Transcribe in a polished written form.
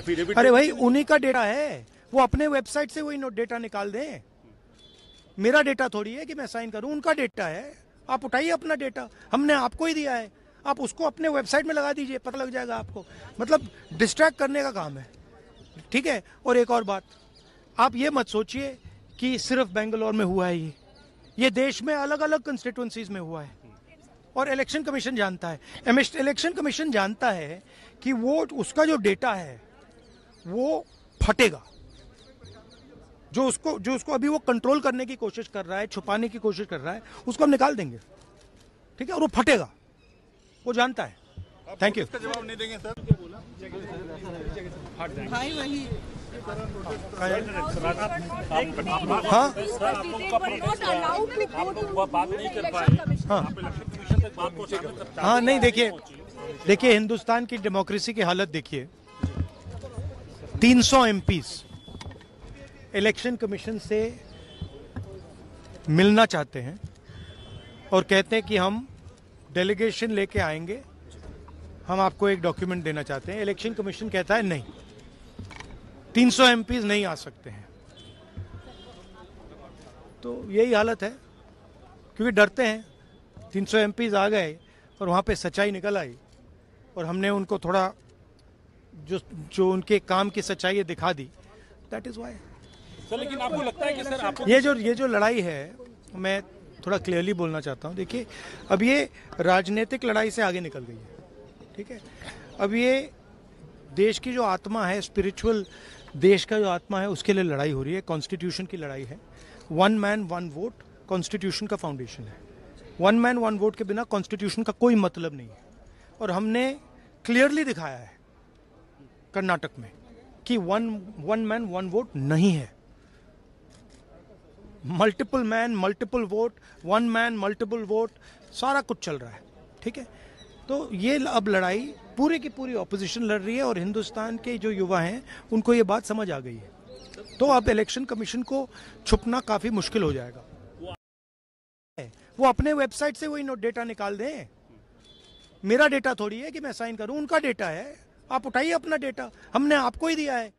अरे भाई उन्हीं का डेटा है, वो अपने वेबसाइट से वही डेटा निकाल दें। मेरा डेटा थोड़ी है कि मैं साइन करूं, उनका डेटा है। आप उठाइए अपना डेटा, हमने आपको ही दिया है, आप उसको अपने वेबसाइट में लगा दीजिए, पता लग जाएगा आपको। मतलब डिस्ट्रैक्ट करने का काम है, ठीक है। और एक और बात, आप ये मत सोचिए कि सिर्फ बेंगलोर में हुआ है ये देश में अलग अलग कंस्टिट्यूंसीज में हुआ है। और इलेक्शन कमीशन जानता है, इलेक्शन कमीशन जानता है कि वो उसका जो डेटा है वो फटेगा। जो उसको अभी वो कंट्रोल करने की कोशिश कर रहा है, छुपाने की कोशिश कर रहा है, उसको हम निकाल देंगे, ठीक है। और वो फटेगा, वो जानता है। Thank you. इसका जवाब नहीं देंगे सर? भाई वही हाँ हाँ नहीं, देखिए हिंदुस्तान की डेमोक्रेसी की हालत देखिए। 300 एमपीज इलेक्शन कमीशन से मिलना चाहते हैं और कहते हैं कि हम डेलीगेशन लेके आएंगे, हम आपको एक डॉक्यूमेंट देना चाहते हैं। इलेक्शन कमीशन कहता है नहीं, 300 एमपीज नहीं आ सकते हैं। तो यही हालत है, क्योंकि डरते हैं। 300 एमपीज आ गए और वहाँ पे सच्चाई निकल आई और हमने उनको थोड़ा जो उनके काम की सच्चाई है दिखा दी। That is why. सर लेकिन आपको लगता है कि सर आपको ये जो लड़ाई है, मैं थोड़ा क्लियरली बोलना चाहता हूँ। देखिए अब ये राजनीतिक लड़ाई से आगे निकल गई है, ठीक है। अब ये देश की जो आत्मा है, स्पिरिचुअल देश का जो आत्मा है, उसके लिए लड़ाई हो रही है। कॉन्स्टिट्यूशन की लड़ाई है। 1 मैन 1 वोट कॉन्स्टिट्यूशन का फाउंडेशन है। 1 मैन 1 वोट के बिना कॉन्स्टिट्यूशन का कोई मतलब नहीं है। और हमने क्लियरली दिखाया है कर्नाटक में कि 1 मैन 1 वोट नहीं है। Multiple man multiple vote, 1 man multiple vote, सारा कुछ चल रहा है, ठीक है। तो ये अब लड़ाई पूरी की पूरी ऑपोजिशन लड़ रही है और हिंदुस्तान के जो युवा हैं उनको ये बात समझ आ गई है। तो अब इलेक्शन कमीशन को छुपना काफी मुश्किल हो जाएगा। वो अपने वेबसाइट से वही डेटा निकाल दें। मेरा डेटा थोड़ी है कि मैं साइन करूं, उनका डेटा है। आप उठाइए अपना डेटा, हमने आपको ही दिया है।